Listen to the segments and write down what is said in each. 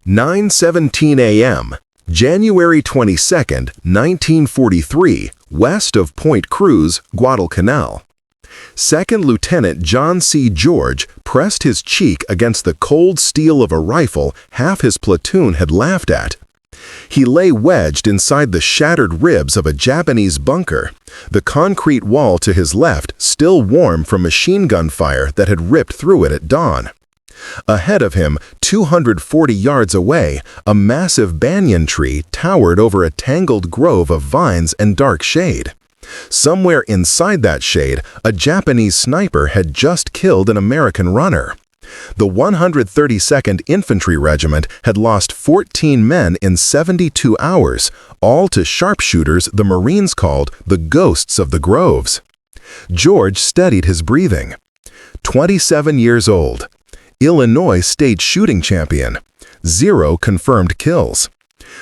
9:17 a.m., January 22, 1943, west of Point Cruz, Guadalcanal. Second Lieutenant John C. George pressed his cheek against the cold steel of a rifle half his platoon had laughed at. He lay wedged inside the shattered ribs of a Japanese bunker, the concrete wall to his left still warm from machine gun fire that had ripped through it at dawn. Ahead of him, 240 yards away, a massive banyan tree towered over a tangled grove of vines and dark shade. Somewhere inside that shade, a Japanese sniper had just killed an American runner. The 132nd Infantry Regiment had lost 14 men in 72 hours, all to sharpshooters the Marines called the ghosts of the groves. George steadied his breathing. 27 years old. Illinois state shooting champion. 0 confirmed kills.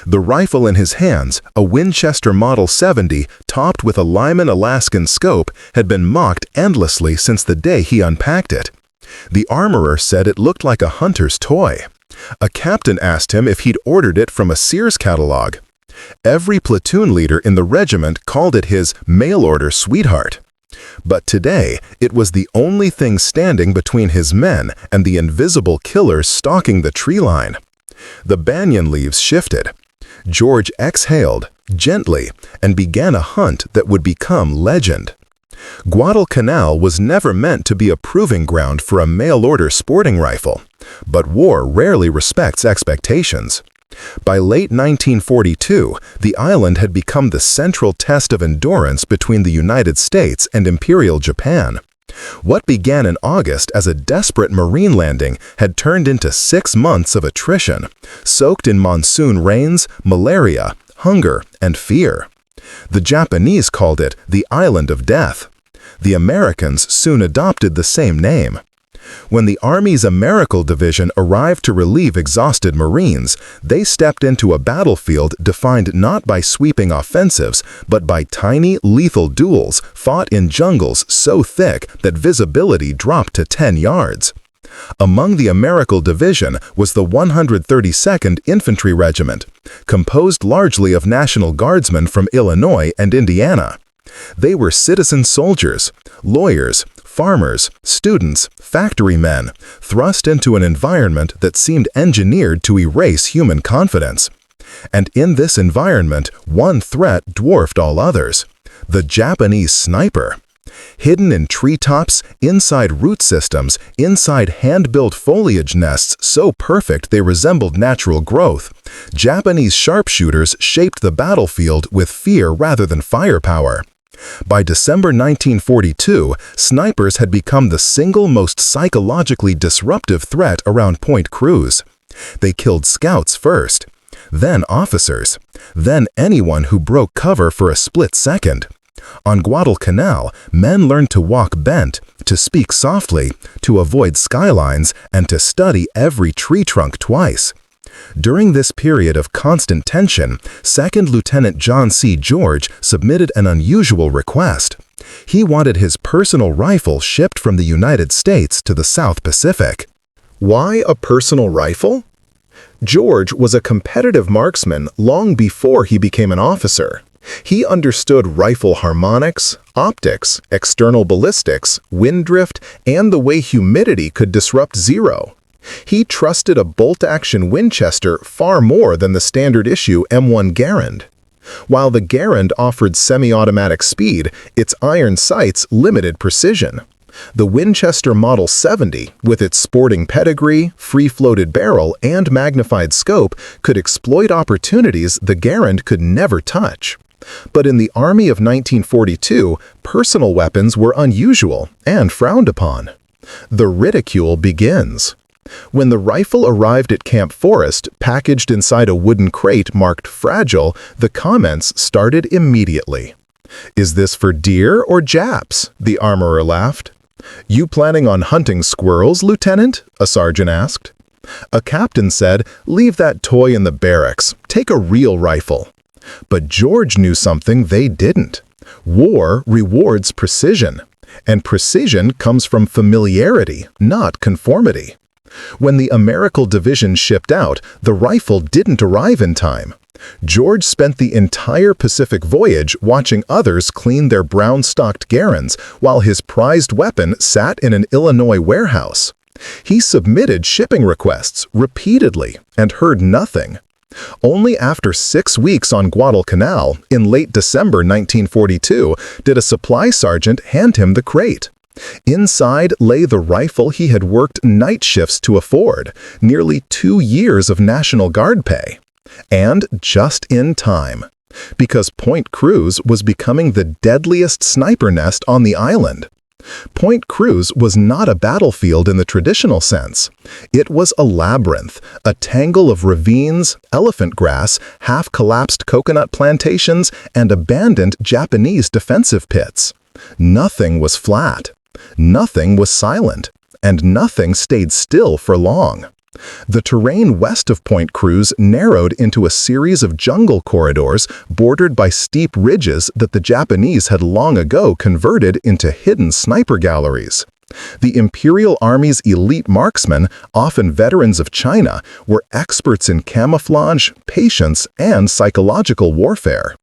The rifle in his hands, a Winchester Model 70 topped with a Lyman Alaskan scope, had been mocked endlessly since the day he unpacked it. The armorer said it looked like a hunter's toy. A captain asked him if he'd ordered it from a Sears catalog. Every platoon leader in the regiment called it his mail-order sweetheart. But today, it was the only thing standing between his men and the invisible killers stalking the tree line. The banyan leaves shifted. George exhaled, gently, and began a hunt that would become legend. Guadalcanal was never meant to be a proving ground for a mail-order sporting rifle, but war rarely respects expectations. By late 1942, the island had become the central test of endurance between the United States and Imperial Japan. What began in August as a desperate Marine landing had turned into 6 months of attrition, soaked in monsoon rains, malaria, hunger, and fear. The Japanese called it the Island of Death. The Americans soon adopted the same name. When the Army's Americal Division arrived to relieve exhausted Marines, they stepped into a battlefield defined not by sweeping offensives, but by tiny, lethal duels fought in jungles so thick that visibility dropped to 10 yards. Among the Americal Division was the 132nd Infantry Regiment, composed largely of National Guardsmen from Illinois and Indiana. They were citizen soldiers, lawyers, farmers, students, factory men, thrust into an environment that seemed engineered to erase human confidence. And in this environment, one threat dwarfed all others: the Japanese sniper. Hidden in treetops, inside root systems, inside hand-built foliage nests so perfect they resembled natural growth, Japanese sharpshooters shaped the battlefield with fear rather than firepower. By December 1942, snipers had become the single most psychologically disruptive threat around Point Cruz. They killed scouts first, then officers, then anyone who broke cover for a split second. On Guadalcanal, men learned to walk bent, to speak softly, to avoid skylines, and to study every tree trunk twice. During this period of constant tension, Second Lieutenant John C. George submitted an unusual request. He wanted his personal rifle shipped from the United States to the South Pacific. Why a personal rifle? George was a competitive marksman long before he became an officer. He understood rifle harmonics, optics, external ballistics, wind drift, and the way humidity could disrupt zero. He trusted a bolt-action Winchester far more than the standard-issue M1 Garand. While the Garand offered semi-automatic speed, its iron sights limited precision. The Winchester Model 70, with its sporting pedigree, free-floated barrel, and magnified scope, could exploit opportunities the Garand could never touch. But in the Army of 1942, personal weapons were unusual and frowned upon. The ridicule begins. When the rifle arrived at Camp Forest, packaged inside a wooden crate marked fragile, the comments started immediately. "Is this for deer or Japs?" the armorer laughed. "You planning on hunting squirrels, Lieutenant?" a sergeant asked. A captain said, "Leave that toy in the barracks. Take a real rifle." But George knew something they didn't. War rewards precision, and precision comes from familiarity, not conformity. When the American division shipped out, the rifle didn't arrive in time. George spent the entire Pacific voyage watching others clean their brown-stocked Garens while his prized weapon sat in an Illinois warehouse. He submitted shipping requests repeatedly and heard nothing. Only after 6 weeks on Guadalcanal, in late December 1942, did a supply sergeant hand him the crate. Inside lay the rifle he had worked night shifts to afford, nearly 2 years of National Guard pay. And just in time, because Point Cruz was becoming the deadliest sniper nest on the island. Point Cruz was not a battlefield in the traditional sense. It was a labyrinth, a tangle of ravines, elephant grass, half-collapsed coconut plantations, and abandoned Japanese defensive pits. Nothing was flat, nothing was silent, and nothing stayed still for long. The terrain west of Point Cruz narrowed into a series of jungle corridors bordered by steep ridges that the Japanese had long ago converted into hidden sniper galleries. The Imperial Army's elite marksmen, often veterans of China, were experts in camouflage, patience, and psychological warfare.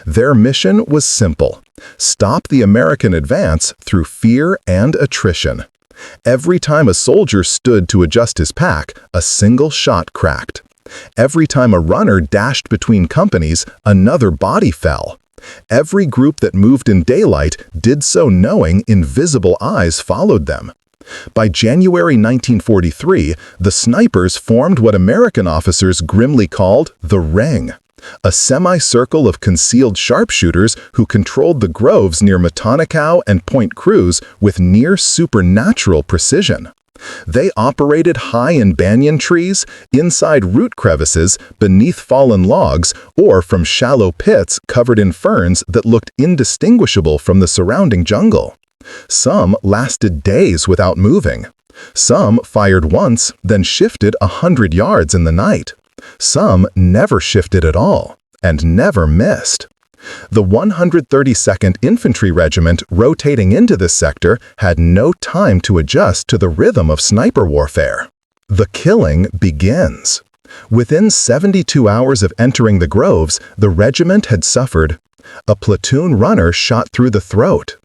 Their mission was simple: stop the American advance through fear and attrition. Every time a soldier stood to adjust his pack, a single shot cracked. Every time a runner dashed between companies, another body fell. Every group that moved in daylight did so knowing invisible eyes followed them. By January 1943, the snipers formed what American officers grimly called the Ring, a semicircle of concealed sharpshooters who controlled the groves near Guadalcanal and Point Cruz with near supernatural precision. They operated high in banyan trees, inside root crevices, beneath fallen logs, or from shallow pits covered in ferns that looked indistinguishable from the surrounding jungle. Some lasted days without moving. Some fired once, then shifted 100 yards in the night. Some never shifted at all, and never missed. The 132nd Infantry Regiment rotating into this sector had no time to adjust to the rhythm of sniper warfare. The killing begins. Within 72 hours of entering the groves, the regiment had suffered. A platoon runner shot through the throat.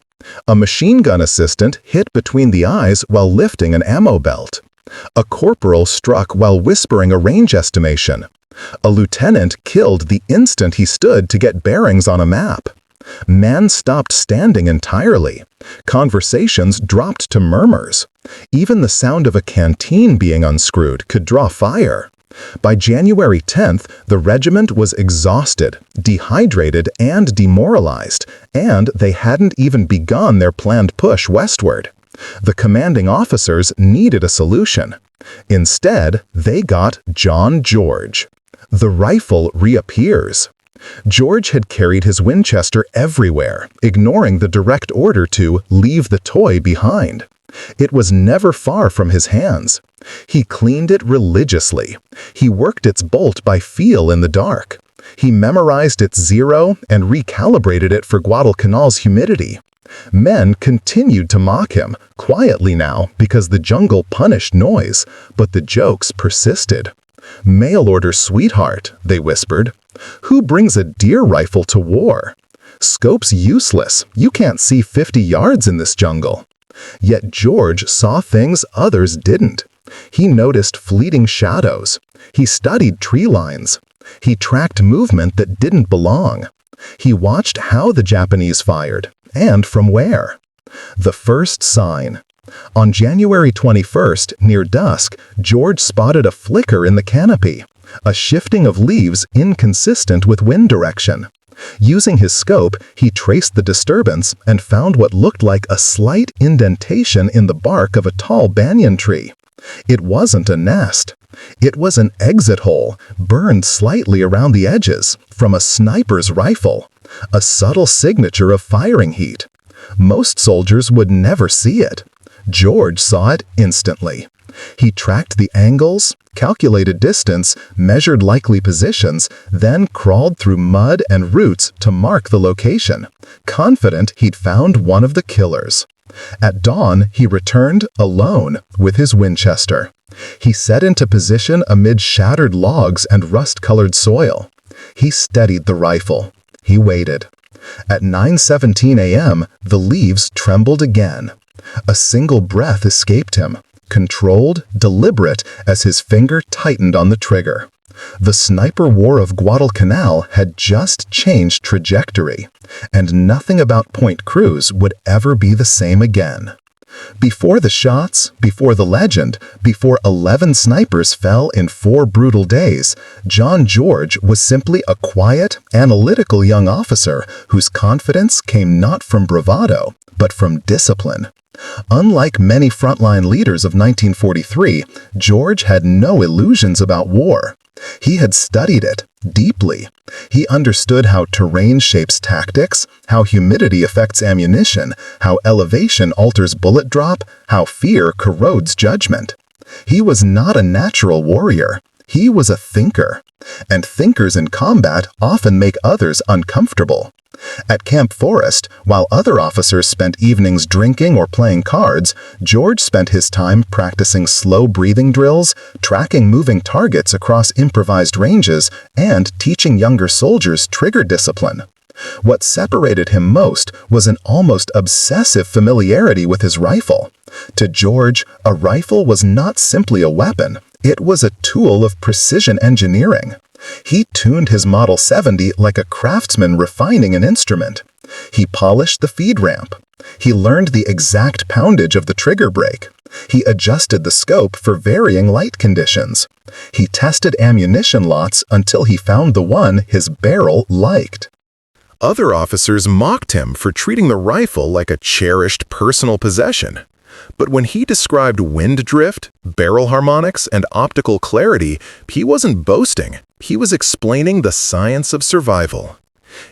A machine gun assistant hit between the eyes while lifting an ammo belt. A corporal struck while whispering a range estimation. A lieutenant killed the instant he stood to get bearings on a map. Men stopped standing entirely. Conversations dropped to murmurs. Even the sound of a canteen being unscrewed could draw fire. By January 10th, the regiment was exhausted, dehydrated, and demoralized, and they hadn't even begun their planned push westward. The commanding officers needed a solution. Instead, they got John George. The rifle reappears. George had carried his Winchester everywhere, ignoring the direct order to leave the toy behind. It was never far from his hands. He cleaned it religiously. He worked its bolt by feel in the dark. He memorized its zero and recalibrated it for Guadalcanal's humidity. Men continued to mock him, quietly now because the jungle punished noise, but the jokes persisted. "Mail-order sweetheart," they whispered. "Who brings a deer rifle to war? Scope's useless. You can't see 50 yards in this jungle." Yet George saw things others didn't. He noticed fleeting shadows. He studied tree lines. He tracked movement that didn't belong. He watched how the Japanese fired, and from where. The first sign. On January 21st, near dusk, George spotted a flicker in the canopy, a shifting of leaves inconsistent with wind direction. Using his scope, he traced the disturbance and found what looked like a slight indentation in the bark of a tall banyan tree. It wasn't a nest. It was an exit hole, burned slightly around the edges, from a sniper's rifle, a subtle signature of firing heat. Most soldiers would never see it. George saw it instantly. He tracked the angles, calculated distance, measured likely positions, then crawled through mud and roots to mark the location, confident he'd found one of the killers. At dawn, he returned alone with his Winchester. He set into position amid shattered logs and rust-colored soil. He steadied the rifle. He waited. At 9:17 a.m., the leaves trembled again. A single breath escaped him, controlled, deliberate, as his finger tightened on the trigger. The sniper war of Guadalcanal had just changed trajectory, and nothing about Point Cruz would ever be the same again. Before the shots, before the legend, before 11 snipers fell in 4 brutal days, John George was simply a quiet, analytical young officer whose confidence came not from bravado, but from discipline. Unlike many frontline leaders of 1943, George had no illusions about war. He had studied it deeply. He understood how terrain shapes tactics, how humidity affects ammunition, how elevation alters bullet drop, how fear corrodes judgment. He was not a natural warrior. He was a thinker. And thinkers in combat often make others uncomfortable. At Camp Forest, while other officers spent evenings drinking or playing cards, George spent his time practicing slow breathing drills, tracking moving targets across improvised ranges, and teaching younger soldiers trigger discipline. What separated him most was an almost obsessive familiarity with his rifle. To George, a rifle was not simply a weapon, it was a tool of precision engineering. He tuned his Model 70 like a craftsman refining an instrument. He polished the feed ramp. He learned the exact poundage of the trigger brake. He adjusted the scope for varying light conditions. He tested ammunition lots until he found the one his barrel liked. Other officers mocked him for treating the rifle like a cherished personal possession. But when he described wind drift, barrel harmonics, and optical clarity, he wasn't boasting. He was explaining the science of survival.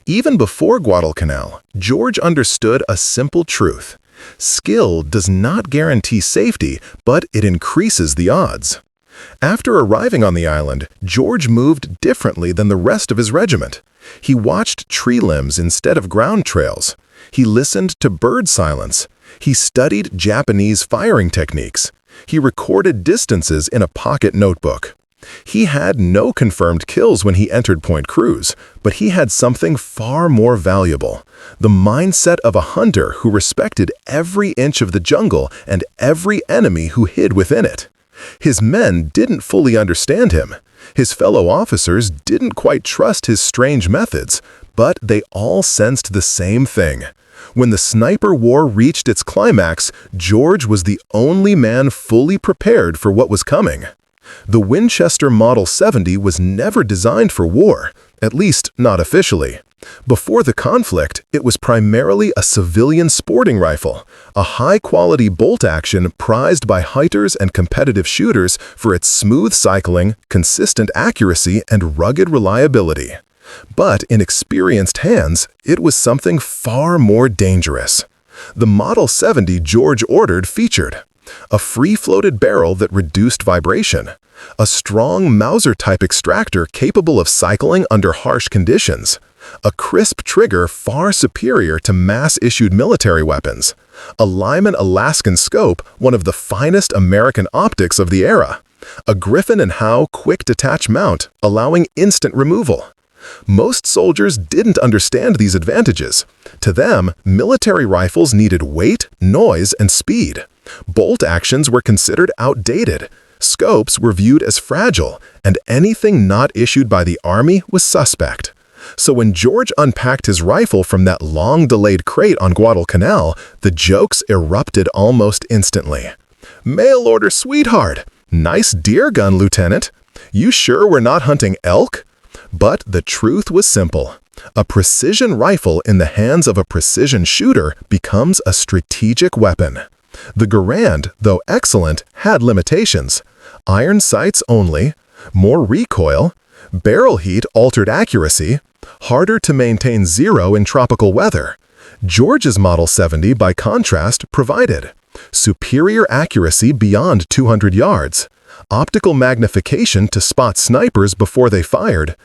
Even before Guadalcanal, George understood a simple truth. Skill does not guarantee safety, but it increases the odds. After arriving on the island, George moved differently than the rest of his regiment. He watched tree limbs instead of ground trails. He listened to bird silence. He studied Japanese firing techniques. He recorded distances in a pocket notebook. He had no confirmed kills when he entered Point Cruz, but he had something far more valuable: the mindset of a hunter who respected every inch of the jungle and every enemy who hid within it. His men didn't fully understand him. His fellow officers didn't quite trust his strange methods, but they all sensed the same thing. When the sniper war reached its climax, George was the only man fully prepared for what was coming. The Winchester Model 70 was never designed for war, at least not officially. Before the conflict, it was primarily a civilian sporting rifle, a high-quality bolt action prized by hunters and competitive shooters for its smooth cycling, consistent accuracy, and rugged reliability. But in experienced hands, it was something far more dangerous. The Model 70 George ordered featured a free-floated barrel that reduced vibration, a strong Mauser-type extractor capable of cycling under harsh conditions, a crisp trigger far superior to mass-issued military weapons, a Lyman Alaskan scope, one of the finest American optics of the era, a Griffin & Howe quick-detach mount, allowing instant removal. Most soldiers didn't understand these advantages. To them, military rifles needed weight, noise, and speed. Bolt actions were considered outdated. Scopes were viewed as fragile, and anything not issued by the Army was suspect. So when George unpacked his rifle from that long-delayed crate on Guadalcanal, the jokes erupted almost instantly. "Mail order, sweetheart! Nice deer gun, Lieutenant! You sure we're not hunting elk?" But the truth was simple. A precision rifle in the hands of a precision shooter becomes a strategic weapon. The Garand, though excellent, had limitations. Iron sights only, more recoil, barrel heat altered accuracy, harder to maintain zero in tropical weather. George's Model 70, by contrast, provided superior accuracy beyond 200 yards, optical magnification to spot snipers before they fired,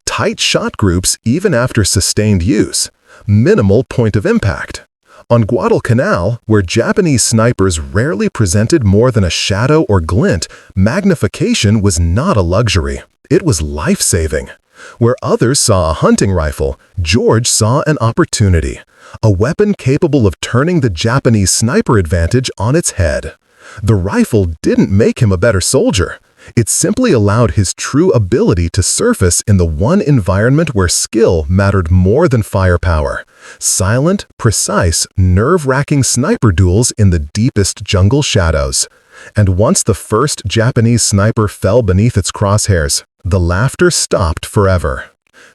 tight shot groups even after sustained use, minimal point of impact. On Guadalcanal, where Japanese snipers rarely presented more than a shadow or glint, magnification was not a luxury. It was life-saving. Where others saw a hunting rifle, George saw an opportunity, a weapon capable of turning the Japanese sniper advantage on its head. The rifle didn't make him a better soldier. It simply allowed his true ability to surface in the one environment where skill mattered more than firepower. Silent, precise, nerve-wracking sniper duels in the deepest jungle shadows. And once the first Japanese sniper fell beneath its crosshairs, the laughter stopped forever.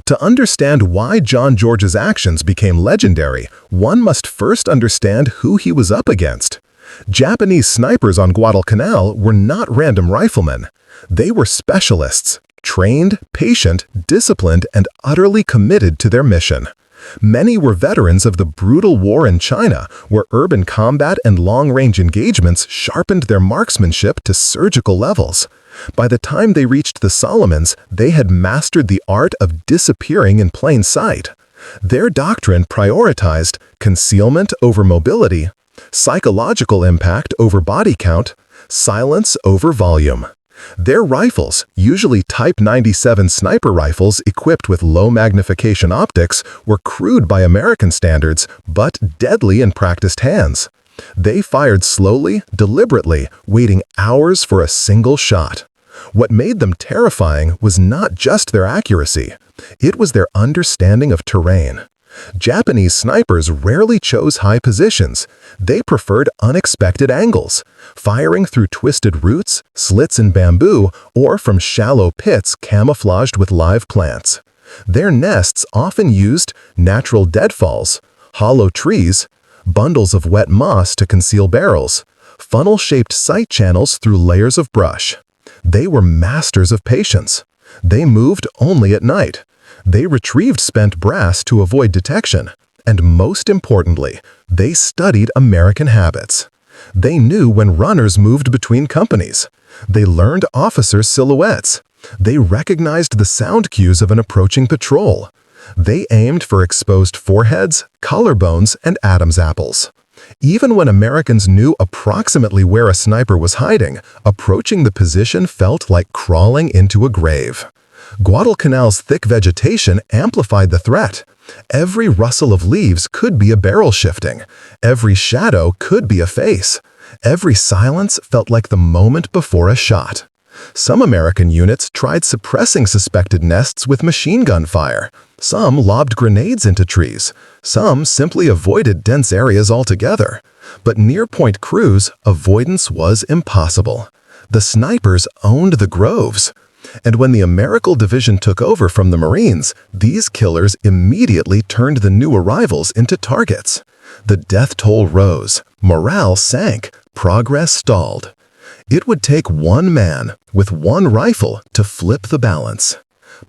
To understand why John George's actions became legendary, one must first understand who he was up against. Japanese snipers on Guadalcanal were not random riflemen. They were specialists, trained, patient, disciplined, and utterly committed to their mission. Many were veterans of the brutal war in China, where urban combat and long-range engagements sharpened their marksmanship to surgical levels. By the time they reached the Solomons, they had mastered the art of disappearing in plain sight. Their doctrine prioritized concealment over mobility, psychological impact over body count, silence over volume. Their rifles, usually Type 97 sniper rifles equipped with low-magnification optics, were crude by American standards, but deadly in practiced hands. They fired slowly, deliberately, waiting hours for a single shot. What made them terrifying was not just their accuracy. It was their understanding of terrain. Japanese snipers rarely chose high positions. They preferred unexpected angles, firing through twisted roots, slits in bamboo, or from shallow pits camouflaged with live plants. Their nests often used natural deadfalls, hollow trees, bundles of wet moss to conceal barrels, funnel-shaped sight channels through layers of brush. They were masters of patience. They moved only at night. They retrieved spent brass to avoid detection, and most importantly, they studied American habits. They knew when runners moved between companies. They learned officers' silhouettes. They recognized the sound cues of an approaching patrol. They aimed for exposed foreheads, collarbones, and Adam's apples. Even when Americans knew approximately where a sniper was hiding, approaching the position felt like crawling into a grave. Guadalcanal's thick vegetation amplified the threat. Every rustle of leaves could be a barrel shifting. Every shadow could be a face. Every silence felt like the moment before a shot. Some American units tried suppressing suspected nests with machine gun fire. Some lobbed grenades into trees. Some simply avoided dense areas altogether. But near Point Cruz, avoidance was impossible. The snipers owned the groves. And when the American Division took over from the Marines, these killers immediately turned the new arrivals into targets. The death toll rose, morale sank, progress stalled. It would take one man, with one rifle, to flip the balance.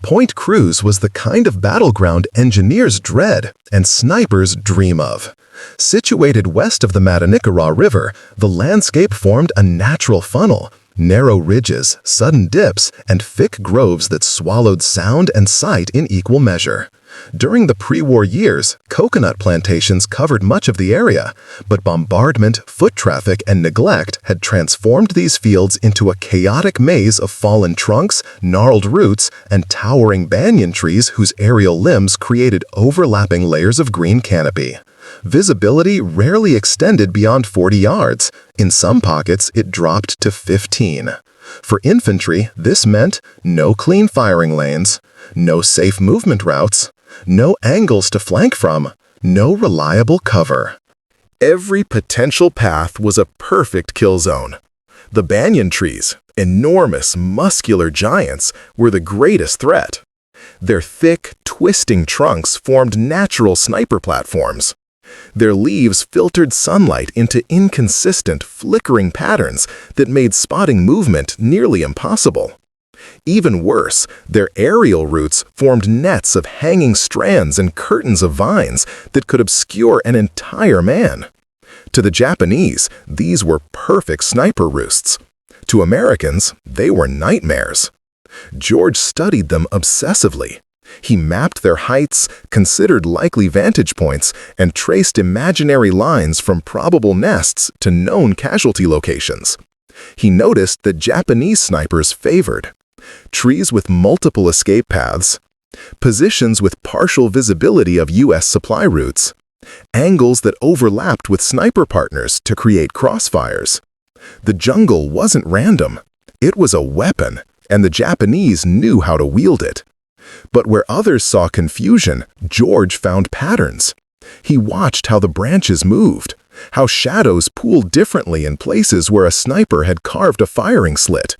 Point Cruz was the kind of battleground engineers dread and snipers dream of. Situated west of the Matanicaraw River, the landscape formed a natural funnel. Narrow ridges, sudden dips, and thick groves that swallowed sound and sight in equal measure. During the pre-war years, coconut plantations covered much of the area, but bombardment, foot traffic, and neglect had transformed these fields into a chaotic maze of fallen trunks, gnarled roots, and towering banyan trees whose aerial limbs created overlapping layers of green canopy. Visibility rarely extended beyond 40 yards. In some pockets, it dropped to 15. For infantry, this meant no clean firing lanes, no safe movement routes, no angles to flank from, no reliable cover. Every potential path was a perfect kill zone. The banyan trees, enormous, muscular giants, were the greatest threat. Their thick, twisting trunks formed natural sniper platforms. Their leaves filtered sunlight into inconsistent, flickering patterns that made spotting movement nearly impossible. Even worse, their aerial roots formed nets of hanging strands and curtains of vines that could obscure an entire man. To the Japanese, these were perfect sniper roosts. To Americans, they were nightmares. George studied them obsessively. He mapped their heights, considered likely vantage points, and traced imaginary lines from probable nests to known casualty locations. He noticed that Japanese snipers favored trees with multiple escape paths, positions with partial visibility of U.S. supply routes, angles that overlapped with sniper partners to create crossfires. The jungle wasn't random. It was a weapon, and the Japanese knew how to wield it. But where others saw confusion, George found patterns. He watched how the branches moved, how shadows pooled differently in places where a sniper had carved a firing slit,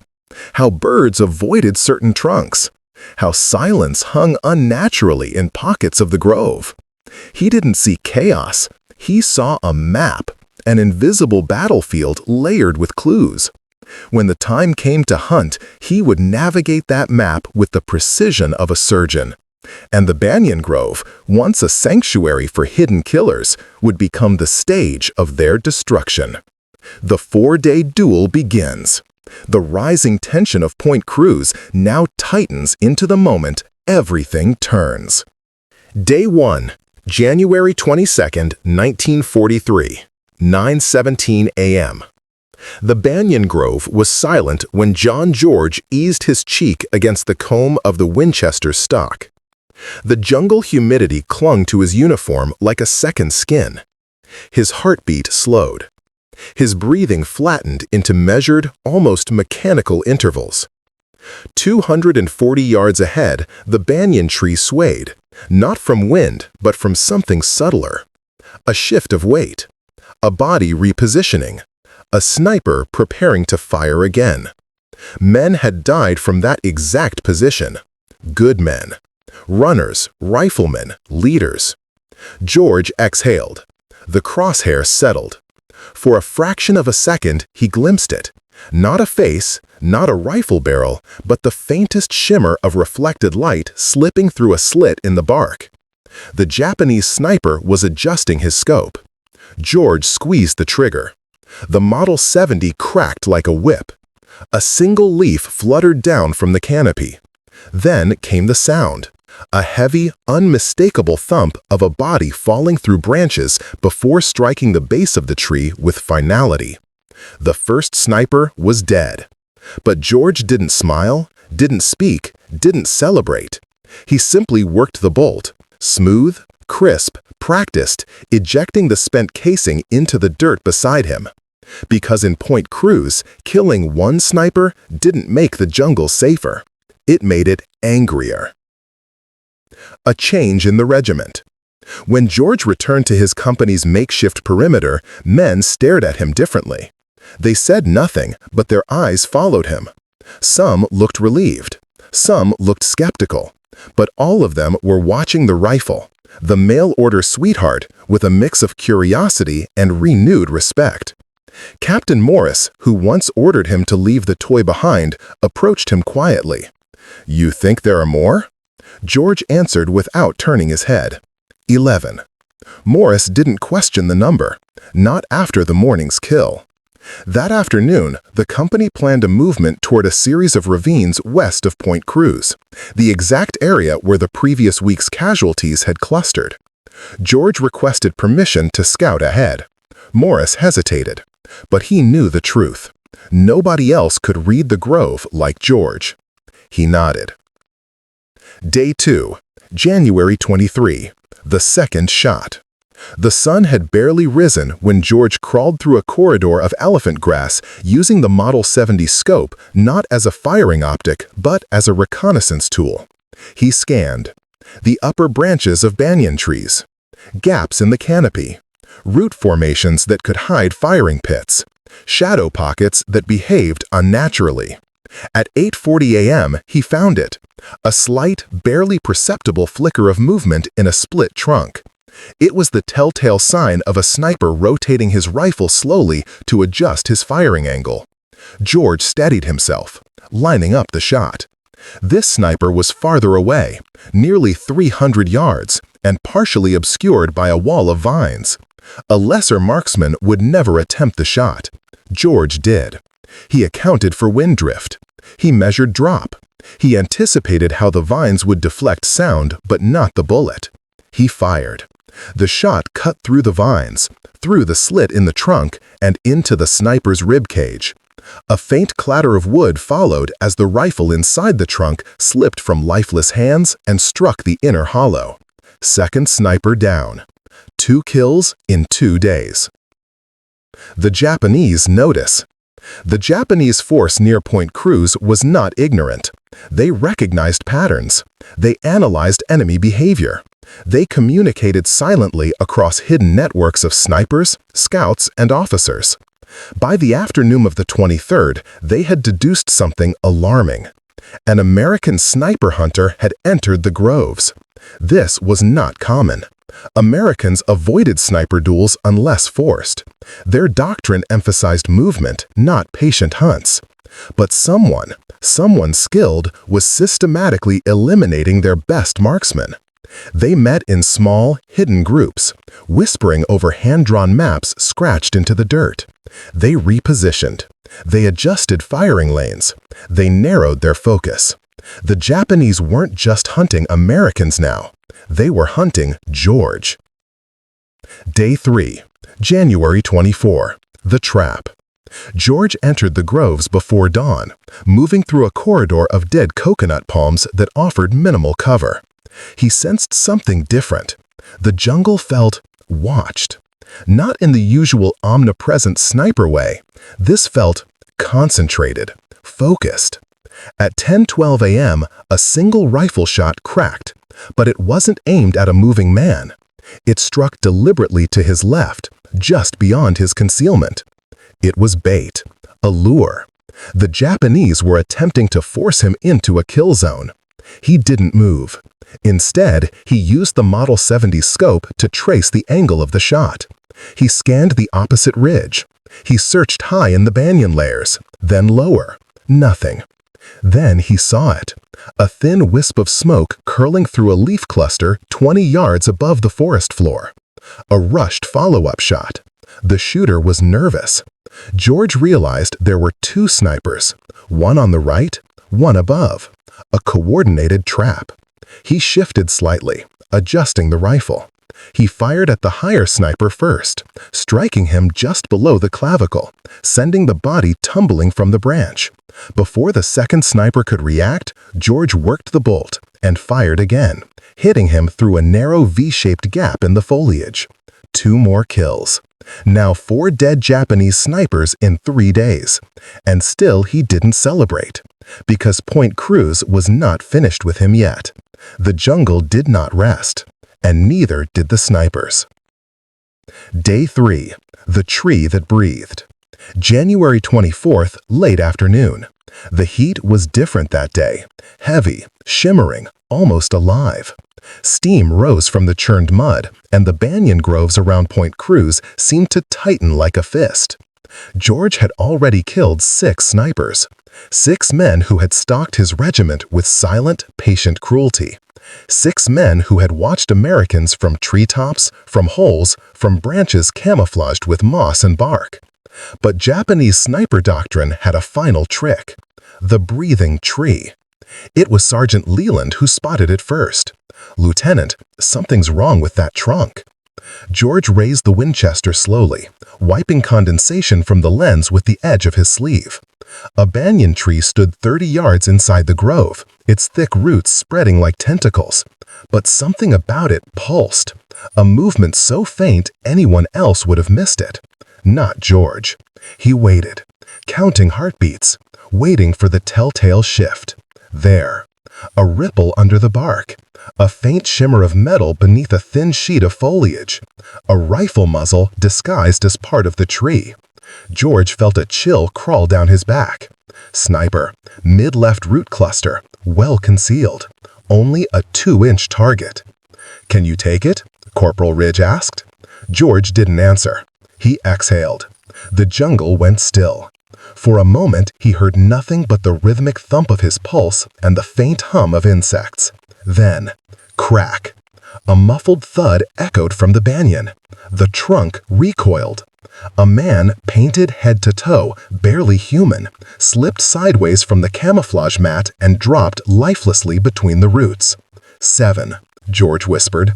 how birds avoided certain trunks, how silence hung unnaturally in pockets of the grove. He didn't see chaos. He saw a map, an invisible battlefield layered with clues. When the time came to hunt, he would navigate that map with the precision of a surgeon. And the Banyan Grove, once a sanctuary for hidden killers, would become the stage of their destruction. The 4-day duel begins. The rising tension of Point Cruz now tightens into the moment everything turns. Day 1, January 22, 1943, 9:17 a.m. The Banyan Grove was silent when John George eased his cheek against the comb of the Winchester stock. The jungle humidity clung to his uniform like a second skin. His heartbeat slowed. His breathing flattened into measured, almost mechanical intervals. 240 yards ahead, the banyan tree swayed, not from wind, but from something subtler. A shift of weight. A body repositioning. A sniper preparing to fire again. Men had died from that exact position. Good men. Runners, riflemen, leaders. George exhaled. The crosshair settled. For a fraction of a second, he glimpsed it. Not a face, not a rifle barrel, but the faintest shimmer of reflected light slipping through a slit in the bark. The Japanese sniper was adjusting his scope. George squeezed the trigger. The Model 70 cracked like a whip. A single leaf fluttered down from the canopy. Then came the sound. A heavy, unmistakable thump of a body falling through branches before striking the base of the tree with finality. The first sniper was dead. But George didn't smile, didn't speak, didn't celebrate. He simply worked the bolt, smooth, crisp, practiced, ejecting the spent casing into the dirt beside him. Because in Point Cruz, killing one sniper didn't make the jungle safer. It made it angrier. A change in the regiment. When George returned to his company's makeshift perimeter, men stared at him differently. They said nothing, but their eyes followed him. Some looked relieved. Some looked skeptical. But all of them were watching the rifle, the mail-order sweetheart, with a mix of curiosity and renewed respect. Captain Morris, who once ordered him to leave the toy behind, approached him quietly. "You think there are more?" George answered without turning his head. 11. Morris didn't question the number, not after the morning's kill. That afternoon, the company planned a movement toward a series of ravines west of Point Cruz, the exact area where the previous week's casualties had clustered. George requested permission to scout ahead. Morris hesitated, but he knew the truth. Nobody else could read the grove like George. He nodded. Day 2, January 23, the second shot. The sun had barely risen when George crawled through a corridor of elephant grass using the Model 70 scope not as a firing optic but as a reconnaissance tool. He scanned the upper branches of banyan trees, gaps in the canopy, root formations that could hide firing pits, shadow pockets that behaved unnaturally. At 8:40 a.m., he found it, a slight, barely perceptible flicker of movement in a split trunk. It was the telltale sign of a sniper rotating his rifle slowly to adjust his firing angle. George steadied himself, lining up the shot. This sniper was farther away, nearly 300 yards, and partially obscured by a wall of vines. A lesser marksman would never attempt the shot. George did. He accounted for wind drift. He measured drop. He anticipated how the vines would deflect sound, but not the bullet. He fired. The shot cut through the vines, through the slit in the trunk, and into the sniper's rib cage. A faint clatter of wood followed as the rifle inside the trunk slipped from lifeless hands and struck the inner hollow. Second sniper down. 2 kills in 2 days. The Japanese notice. The Japanese force near Point Cruz was not ignorant. They recognized patterns. They analyzed enemy behavior. They communicated silently across hidden networks of snipers, scouts, and officers. By the afternoon of the 23rd, they had deduced something alarming. An American sniper hunter had entered the groves. This was not common. Americans avoided sniper duels unless forced. Their doctrine emphasized movement, not patient hunts. But someone skilled, was systematically eliminating their best marksmen. They met in small, hidden groups, whispering over hand-drawn maps scratched into the dirt. They repositioned. They adjusted firing lanes. They narrowed their focus. The Japanese weren't just hunting Americans now. They were hunting George. Day 3, January 24. The trap. George entered the groves before dawn, moving through a corridor of dead coconut palms that offered minimal cover. He sensed something different. The jungle felt watched. Not in the usual omnipresent sniper way. This felt concentrated, focused. At 10:12 a.m., a single rifle shot cracked, but it wasn't aimed at a moving man. It struck deliberately to his left, just beyond his concealment. It was bait, a lure. The Japanese were attempting to force him into a kill zone. He didn't move. Instead, he used the Model 70 scope to trace the angle of the shot. He scanned the opposite ridge. He searched high in the banyan layers, then lower. Nothing. Then he saw it. A thin wisp of smoke curling through a leaf cluster 20 yards above the forest floor. A rushed follow-up shot. The shooter was nervous. George realized there were 2 snipers, one on the right, one above. A coordinated trap. He shifted slightly, adjusting the rifle. He fired at the higher sniper first, striking him just below the clavicle, sending the body tumbling from the branch. Before the second sniper could react, George worked the bolt and fired again, hitting him through a narrow V-shaped gap in the foliage. 2 more kills. Now 4 dead Japanese snipers in 3 days. And still he didn't celebrate, because Point Cruz was not finished with him yet. The jungle did not rest, and neither did the snipers. Day 3. The tree that breathed. January 24th, late afternoon. The heat was different that day. Heavy, shimmering, almost alive. Steam rose from the churned mud, and the banyan groves around Point Cruz seemed to tighten like a fist. George had already killed 6 snipers. 6 men who had stalked his regiment with silent, patient cruelty. 6 men who had watched Americans from treetops, from holes, from branches camouflaged with moss and bark. But Japanese sniper doctrine had a final trick. The breathing tree. It was Sergeant Leland who spotted it first. "Lieutenant, something's wrong with that trunk." George raised the Winchester slowly, wiping condensation from the lens with the edge of his sleeve. A banyan tree stood 30 yards inside the grove, its thick roots spreading like tentacles. But something about it pulsed, a movement so faint anyone else would have missed it. Not George. He waited, counting heartbeats, waiting for the telltale shift. There. A ripple under the bark. A faint shimmer of metal beneath a thin sheet of foliage. A rifle muzzle disguised as part of the tree. George felt a chill crawl down his back. Sniper, mid-left root cluster, well concealed. Only a 2-inch target. "Can you take it?" Corporal Ridge asked. George didn't answer. He exhaled. The jungle went still. For a moment, he heard nothing but the rhythmic thump of his pulse and the faint hum of insects. Then, crack. A muffled thud echoed from the banyan. The trunk recoiled. A man, painted head to toe, barely human, slipped sideways from the camouflage mat and dropped lifelessly between the roots. 7, George whispered.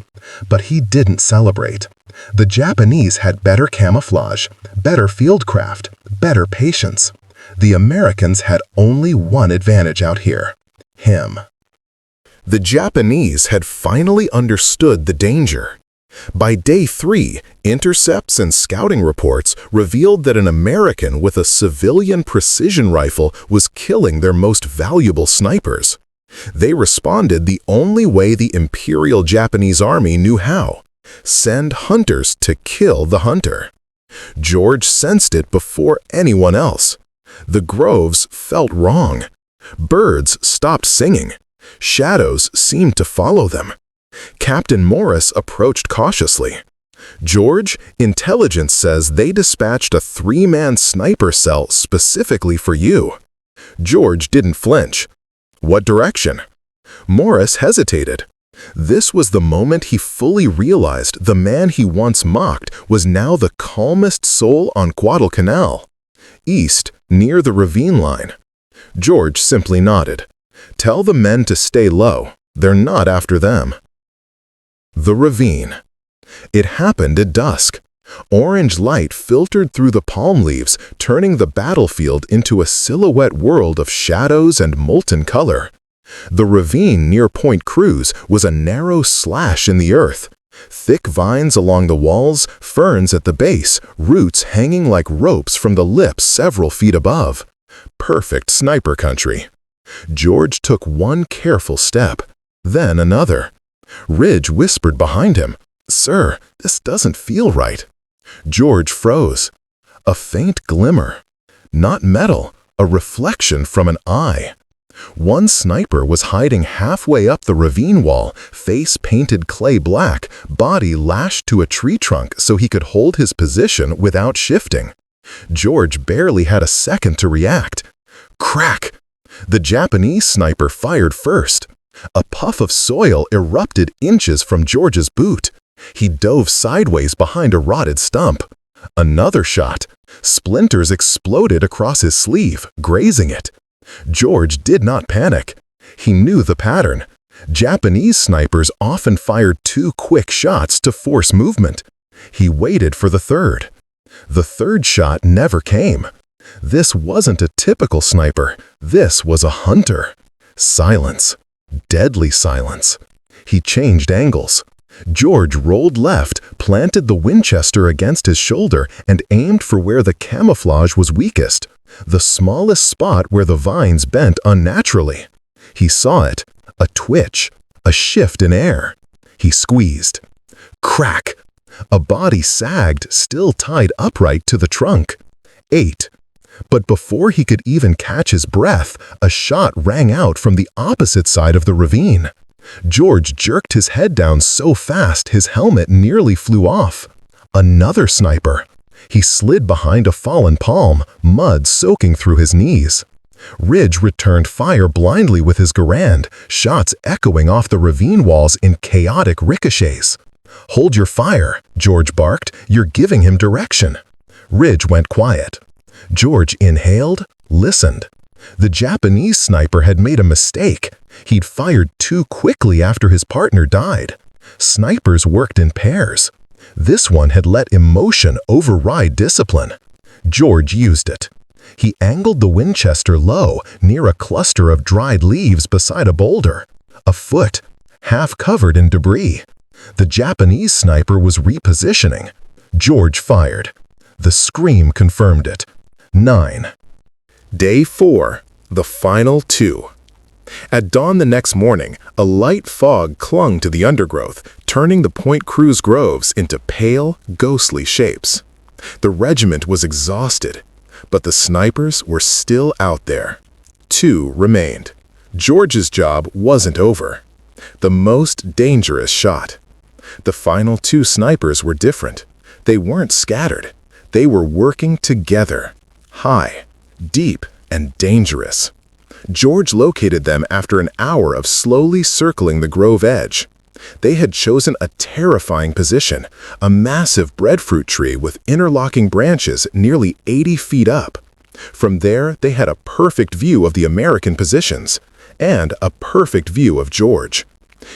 But he didn't celebrate. The Japanese had better camouflage, better fieldcraft, better patience. The Americans had only one advantage out here: him. The Japanese had finally understood the danger. By day 3, intercepts and scouting reports revealed that an American with a civilian precision rifle was killing their most valuable snipers. They responded the only way the Imperial Japanese Army knew how: send hunters to kill the hunter. George sensed it before anyone else. The groves felt wrong. Birds stopped singing. Shadows seemed to follow them. Captain Morris approached cautiously. "George, intelligence says they dispatched a 3-man sniper cell specifically for you." George didn't flinch. "What direction?" Morris hesitated. This was the moment he fully realized the man he once mocked was now the calmest soul on Guadalcanal. "East, near the ravine line." George simply nodded. "Tell the men to stay low. They're not after them." The ravine. It happened at dusk. Orange light filtered through the palm leaves, turning the battlefield into a silhouette world of shadows and molten color. The ravine near Point Cruz was a narrow slash in the earth. Thick vines along the walls, ferns at the base, roots hanging like ropes from the lips several feet above. Perfect sniper country. George took one careful step, then another. Ridge whispered behind him, "Sir, this doesn't feel right." George froze. A faint glimmer. Not metal, a reflection from an eye. One sniper was hiding halfway up the ravine wall, face painted clay black, body lashed to a tree trunk so he could hold his position without shifting. George barely had a second to react. Crack! The Japanese sniper fired first. A puff of soil erupted inches from George's boot. He dove sideways behind a rotted stump. Another shot. Splinters exploded across his sleeve, grazing it. George did not panic. He knew the pattern. Japanese snipers often fired 2 quick shots to force movement. He waited for the third. The third shot never came. This wasn't a typical sniper. This was a hunter. Silence. Deadly silence. He changed angles. George rolled left, planted the Winchester against his shoulder, and aimed for where the camouflage was weakest, the smallest spot where the vines bent unnaturally. He saw it, a twitch, a shift in air. He squeezed. Crack! A body sagged, still tied upright to the trunk. 8. But before he could even catch his breath, a shot rang out from the opposite side of the ravine. George jerked his head down so fast his helmet nearly flew off. Another sniper. He slid behind a fallen palm, mud soaking through his knees. Ridge returned fire blindly with his Garand, shots echoing off the ravine walls in chaotic ricochets. "Hold your fire," George barked. "You're giving him direction." Ridge went quiet. George inhaled, listened. The Japanese sniper had made a mistake. He'd fired too quickly after his partner died. Snipers worked in pairs. This one had let emotion override discipline. George used it. He angled the Winchester low, near a cluster of dried leaves beside a boulder. A foot, half covered in debris. The Japanese sniper was repositioning. George fired. The scream confirmed it. 9. Day 4, the final 2. At dawn the next morning, a light fog clung to the undergrowth, turning the Point Cruz groves into pale, ghostly shapes. The regiment was exhausted, but the snipers were still out there. 2 remained. George's job wasn't over. The most dangerous shot. The final 2 snipers were different. They weren't scattered. They were working together. High, deep, and dangerous. George located them after an hour of slowly circling the grove edge. They had chosen a terrifying position, a massive breadfruit tree with interlocking branches nearly 80 feet up. From there, they had a perfect view of the American positions, and a perfect view of George.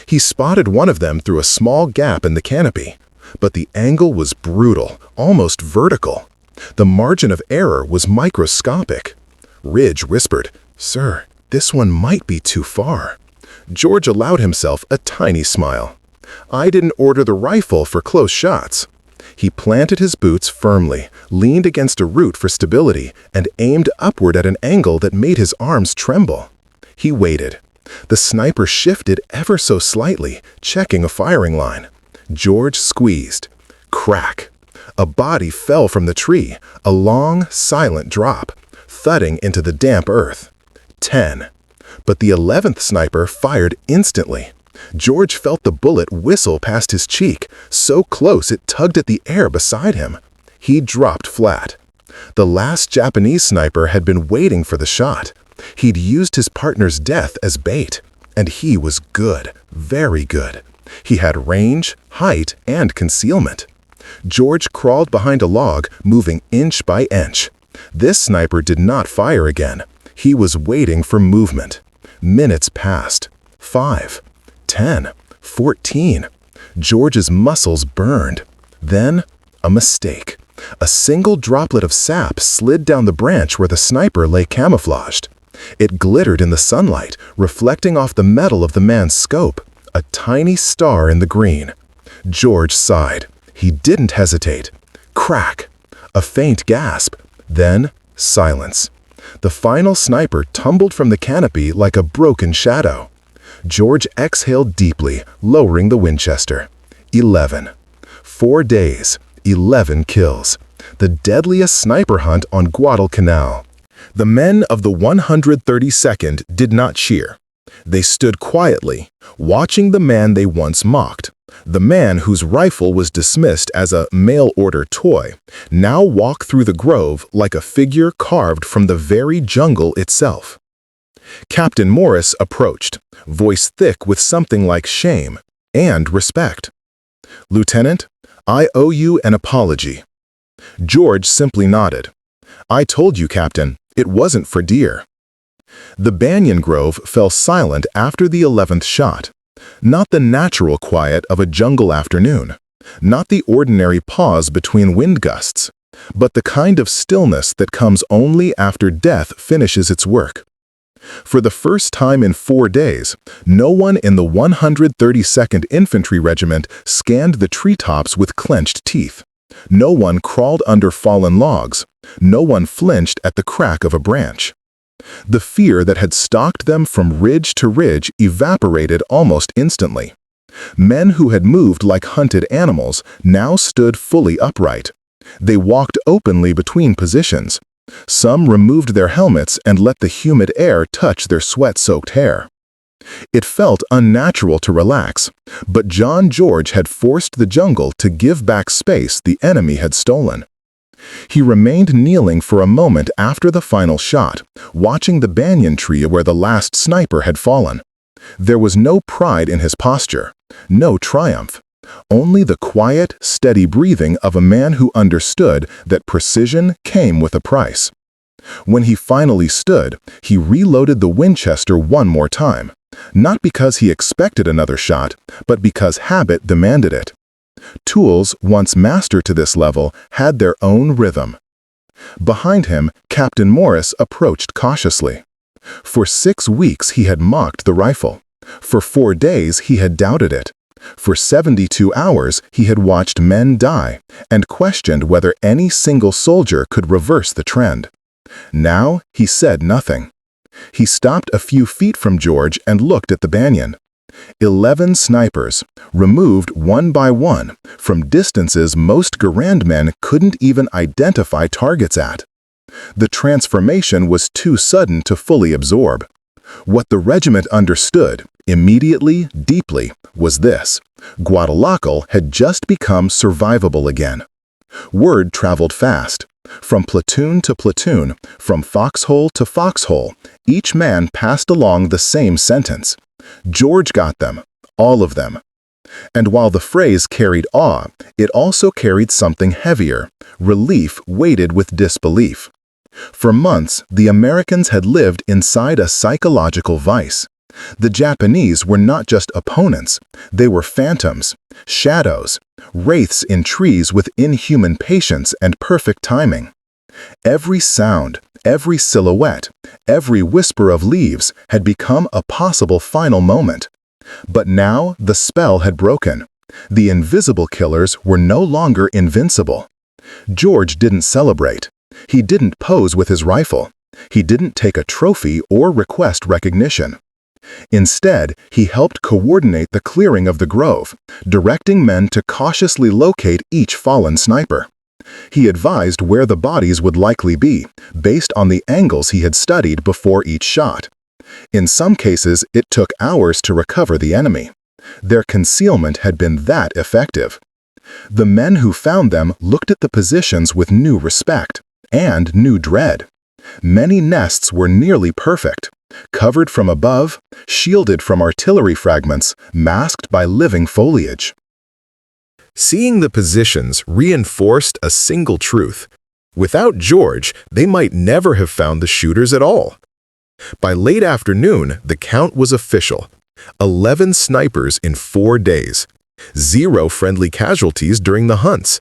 He spotted one of them through a small gap in the canopy, but the angle was brutal, almost vertical. The margin of error was microscopic. Ridge whispered, "Sir, this one might be too far." George allowed himself a tiny smile. "I didn't order the rifle for close shots." He planted his boots firmly, leaned against a root for stability, and aimed upward at an angle that made his arms tremble. He waited. The sniper shifted ever so slightly, checking a firing line. George squeezed. Crack! A body fell from the tree, a long, silent drop, thudding into the damp earth. 10. But the 11th sniper fired instantly. George felt the bullet whistle past his cheek, so close it tugged at the air beside him. He dropped flat. The last Japanese sniper had been waiting for the shot. He'd used his partner's death as bait, and he was good, very good. He had range, height, and concealment. George crawled behind a log, moving inch by inch. This sniper did not fire again. He was waiting for movement. Minutes passed. 5, 10, 14. George's muscles burned. Then, a mistake. A single droplet of sap slid down the branch where the sniper lay camouflaged. It glittered in the sunlight, reflecting off the metal of the man's scope, a tiny star in the green. George sighed. He didn't hesitate. Crack! A faint gasp. Then, silence. The final sniper tumbled from the canopy like a broken shadow. George exhaled deeply, lowering the Winchester. 11. 4 days, 11 kills. The deadliest sniper hunt on Guadalcanal. The men of the 132nd did not cheer. They stood quietly, watching the man they once mocked. The man whose rifle was dismissed as a mail-order toy now walked through the grove like a figure carved from the very jungle itself. Captain Morris approached, voice thick with something like shame and respect. "Lieutenant, I owe you an apology." George simply nodded. "I told you, Captain, it wasn't for deer." The banyan grove fell silent after the 11th shot. Not the natural quiet of a jungle afternoon, not the ordinary pause between wind gusts, but the kind of stillness that comes only after death finishes its work. For the first time in 4 days, no one in the 132nd Infantry Regiment scanned the treetops with clenched teeth. No one crawled under fallen logs. No one flinched at the crack of a branch. The fear that had stalked them from ridge to ridge evaporated almost instantly. Men who had moved like hunted animals now stood fully upright. They walked openly between positions. Some removed their helmets and let the humid air touch their sweat-soaked hair. It felt unnatural to relax, but John George had forced the jungle to give back space the enemy had stolen. He remained kneeling for a moment after the final shot, watching the banyan tree where the last sniper had fallen. There was no pride in his posture, no triumph, only the quiet, steady breathing of a man who understood that precision came with a price. When he finally stood, he reloaded the Winchester one more time, not because he expected another shot, but because habit demanded it. Tools, once master to this level, had their own rhythm. Behind him, Captain Morris approached cautiously. For 6 weeks he had mocked the rifle. For 4 days he had doubted it. For 72 hours he had watched men die and questioned whether any single soldier could reverse the trend. Now he said nothing. He stopped a few feet from George and looked at the banyan. 11 snipers, removed one by one, from distances most Garand men couldn't even identify targets at. The transformation was too sudden to fully absorb. What the regiment understood, immediately, deeply, was this: Guadalcanal had just become survivable again. Word traveled fast. From platoon to platoon, from foxhole to foxhole, each man passed along the same sentence. George got them, all of them. And while the phrase carried awe, it also carried something heavier, relief weighted with disbelief. For months, the Americans had lived inside a psychological vice. The Japanese were not just opponents, they were phantoms, shadows, wraiths in trees with inhuman patience and perfect timing. Every sound, every silhouette, every whisper of leaves had become a possible final moment. But now the spell had broken. The invisible killers were no longer invincible. George didn't celebrate. He didn't pose with his rifle. He didn't take a trophy or request recognition. Instead, he helped coordinate the clearing of the grove, directing men to cautiously locate each fallen sniper. He advised where the bodies would likely be, based on the angles he had studied before each shot. In some cases, it took hours to recover the enemy. Their concealment had been that effective. The men who found them looked at the positions with new respect and new dread. Many nests were nearly perfect, covered from above, shielded from artillery fragments, masked by living foliage. Seeing the positions reinforced a single truth. Without George, they might never have found the shooters at all. By late afternoon, the count was official. 11 snipers in 4 days. 0 friendly casualties during the hunts.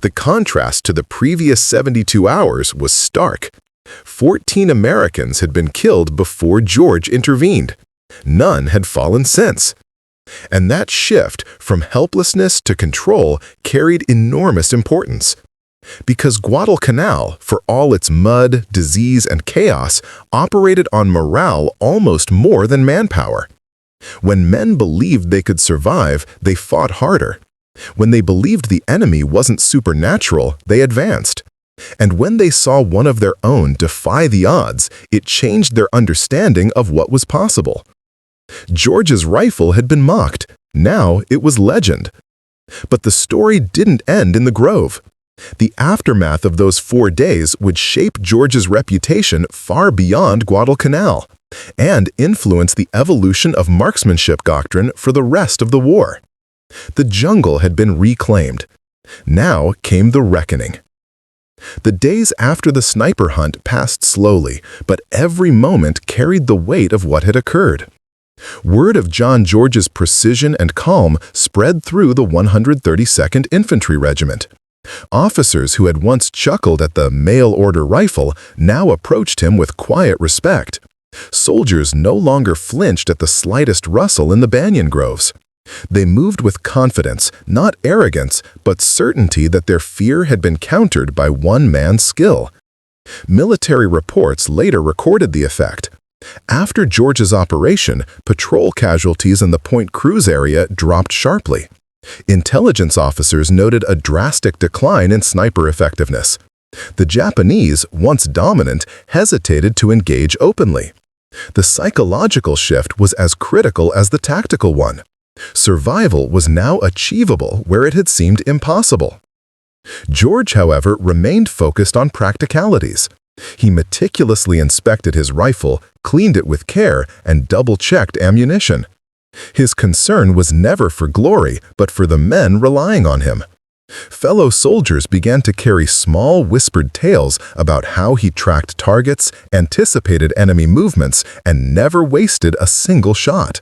The contrast to the previous 72 hours was stark. 14 Americans had been killed before George intervened. None had fallen since. And that shift from helplessness to control carried enormous importance. Because Guadalcanal, for all its mud, disease, and chaos, operated on morale almost more than manpower. When men believed they could survive, they fought harder. When they believed the enemy wasn't supernatural, they advanced. And when they saw one of their own defy the odds, it changed their understanding of what was possible. George's rifle had been mocked. Now it was legend. But the story didn't end in the grove. The aftermath of those 4 days would shape George's reputation far beyond Guadalcanal and influence the evolution of marksmanship doctrine for the rest of the war. The jungle had been reclaimed. Now came the reckoning. The days after the sniper hunt passed slowly, but every moment carried the weight of what had occurred. Word of John George's precision and calm spread through the 132nd Infantry Regiment. Officers who had once chuckled at the mail-order rifle now approached him with quiet respect. Soldiers no longer flinched at the slightest rustle in the banyan groves. They moved with confidence, not arrogance, but certainty that their fear had been countered by one man's skill. Military reports later recorded the effect. After George's operation, patrol casualties in the Point Cruz area dropped sharply. Intelligence officers noted a drastic decline in sniper effectiveness. The Japanese, once dominant, hesitated to engage openly. The psychological shift was as critical as the tactical one. Survival was now achievable where it had seemed impossible. George, however, remained focused on practicalities. He meticulously inspected his rifle, cleaned it with care, and double-checked ammunition. His concern was never for glory, but for the men relying on him. Fellow soldiers began to carry small, whispered tales about how he tracked targets, anticipated enemy movements, and never wasted a single shot.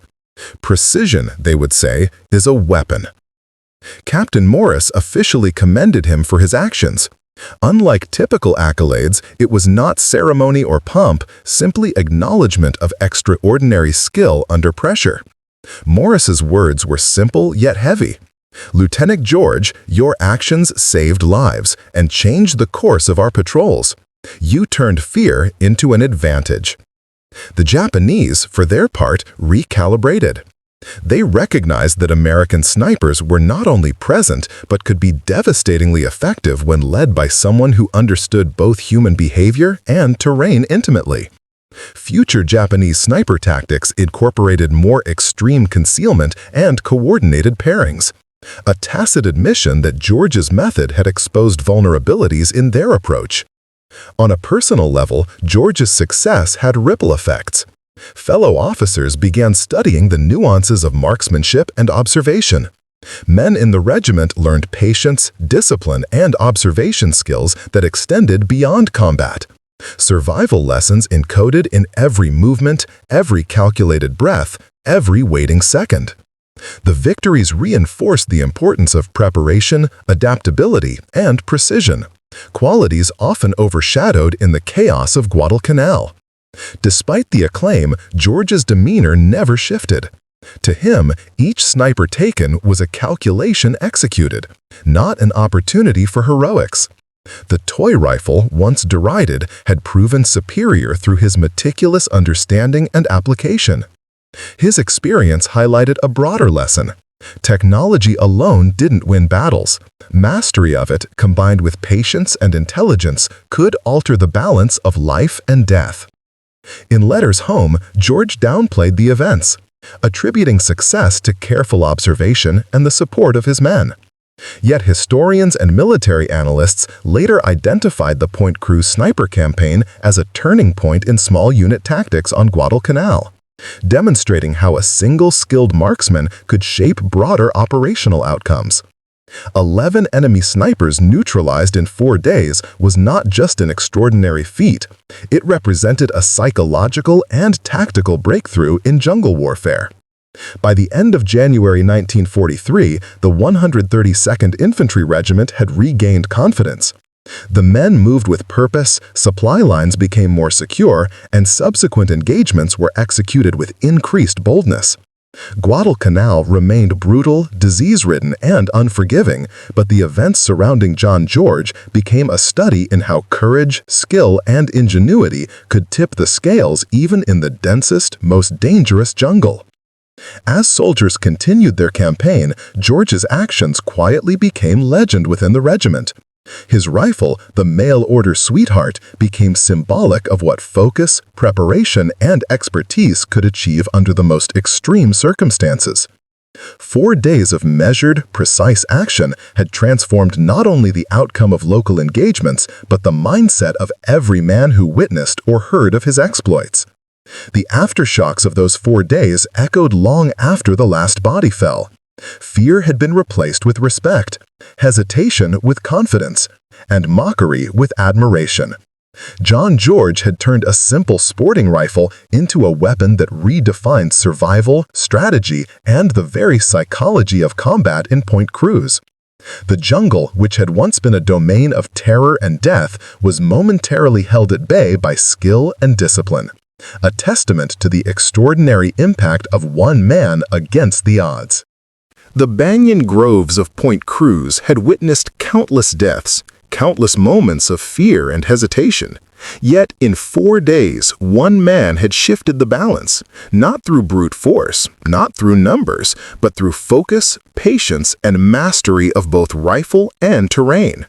Precision, they would say, is a weapon. Captain Morris officially commended him for his actions. Unlike typical accolades, it was not ceremony or pomp, simply acknowledgement of extraordinary skill under pressure. Morris's words were simple yet heavy. "Lieutenant George, your actions saved lives and changed the course of our patrols. You turned fear into an advantage." The Japanese, for their part, recalibrated. They recognized that American snipers were not only present, but could be devastatingly effective when led by someone who understood both human behavior and terrain intimately. Future Japanese sniper tactics incorporated more extreme concealment and coordinated pairings. A tacit admission that George's method had exposed vulnerabilities in their approach. On a personal level, George's success had ripple effects. Fellow officers began studying the nuances of marksmanship and observation. Men in the regiment learned patience, discipline, and observation skills that extended beyond combat. Survival lessons encoded in every movement, every calculated breath, every waiting second. The victories reinforced the importance of preparation, adaptability, and precision, qualities often overshadowed in the chaos of Guadalcanal. Despite the acclaim, George's demeanor never shifted. To him, each sniper taken was a calculation executed, not an opportunity for heroics. The toy rifle, once derided, had proven superior through his meticulous understanding and application. His experience highlighted a broader lesson. Technology alone didn't win battles. Mastery of it, combined with patience and intelligence, could alter the balance of life and death. In letters home, George downplayed the events, attributing success to careful observation and the support of his men. Yet historians and military analysts later identified the Point Cruz sniper campaign as a turning point in small unit tactics on Guadalcanal, demonstrating how a single skilled marksman could shape broader operational outcomes. 11 enemy snipers neutralized in 4 days was not just an extraordinary feat, it represented a psychological and tactical breakthrough in jungle warfare. By the end of January 1943, the 132nd Infantry Regiment had regained confidence. The men moved with purpose, supply lines became more secure, and subsequent engagements were executed with increased boldness. Guadalcanal remained brutal, disease-ridden, and unforgiving, but the events surrounding John George became a study in how courage, skill, and ingenuity could tip the scales even in the densest, most dangerous jungle. As soldiers continued their campaign, George's actions quietly became legend within the regiment. His rifle, the mail-order sweetheart, became symbolic of what focus, preparation, and expertise could achieve under the most extreme circumstances. 4 days of measured, precise action had transformed not only the outcome of local engagements, but the mindset of every man who witnessed or heard of his exploits. The aftershocks of those 4 days echoed long after the last body fell. Fear had been replaced with respect, hesitation with confidence, and mockery with admiration. John George had turned a simple sporting rifle into a weapon that redefined survival, strategy, and the very psychology of combat in Point Cruz. The jungle, which had once been a domain of terror and death, was momentarily held at bay by skill and discipline, a testament to the extraordinary impact of one man against the odds. The banyan groves of Point Cruz had witnessed countless deaths, countless moments of fear and hesitation. Yet in 4 days, one man had shifted the balance, not through brute force, not through numbers, but through focus, patience, and mastery of both rifle and terrain.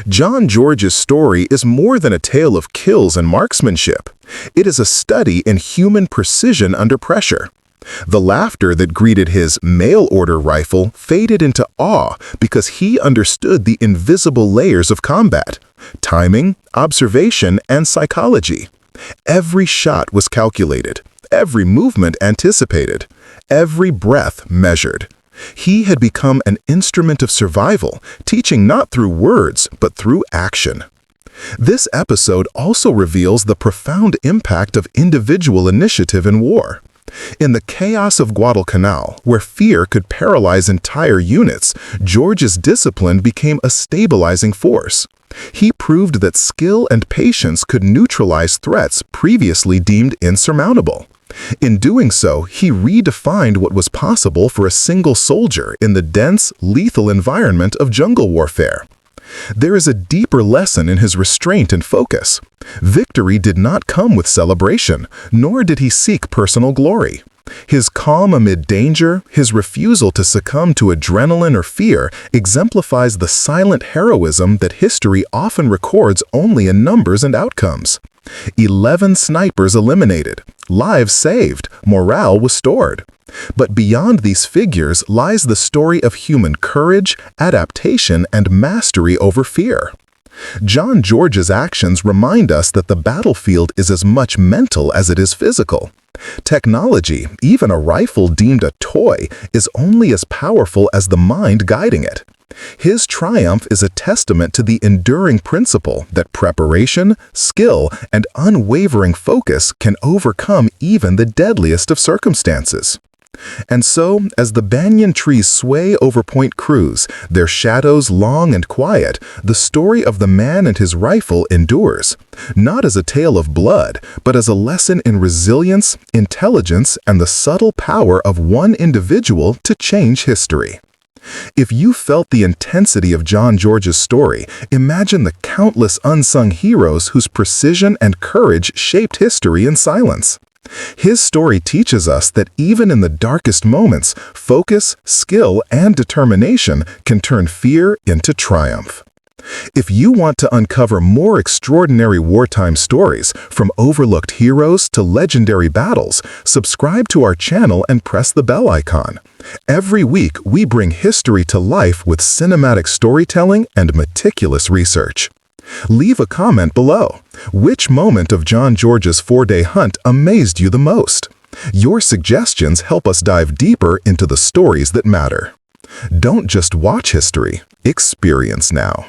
John George's story is more than a tale of kills and marksmanship. It is a study in human precision under pressure. The laughter that greeted his mail-order rifle faded into awe because he understood the invisible layers of combat: timing, observation, and psychology. Every shot was calculated, every movement anticipated, every breath measured. He had become an instrument of survival, teaching not through words, but through action. This episode also reveals the profound impact of individual initiative in war. In the chaos of Guadalcanal, where fear could paralyze entire units, George's discipline became a stabilizing force. He proved that skill and patience could neutralize threats previously deemed insurmountable. In doing so, he redefined what was possible for a single soldier in the dense, lethal environment of jungle warfare. There is a deeper lesson in his restraint and focus. Victory did not come with celebration, nor did he seek personal glory. His calm amid danger, his refusal to succumb to adrenaline or fear, exemplifies the silent heroism that history often records only in numbers and outcomes. 11 snipers eliminated, lives saved, morale restored. But beyond these figures lies the story of human courage, adaptation, and mastery over fear. John George's actions remind us that the battlefield is as much mental as it is physical. Technology, even a rifle deemed a toy, is only as powerful as the mind guiding it. His triumph is a testament to the enduring principle that preparation, skill, and unwavering focus can overcome even the deadliest of circumstances. And so, as the banyan trees sway over Point Cruz, their shadows long and quiet, the story of the man and his rifle endures, not as a tale of blood, but as a lesson in resilience, intelligence, and the subtle power of one individual to change history. If you felt the intensity of John George's story, imagine the countless unsung heroes whose precision and courage shaped history in silence. His story teaches us that even in the darkest moments, focus, skill, and determination can turn fear into triumph. If you want to uncover more extraordinary wartime stories, from overlooked heroes to legendary battles, subscribe to our channel and press the bell icon. Every week, we bring history to life with cinematic storytelling and meticulous research. Leave a comment below. Which moment of John George's four-day hunt amazed you the most? Your suggestions help us dive deeper into the stories that matter. Don't just watch history, experience now.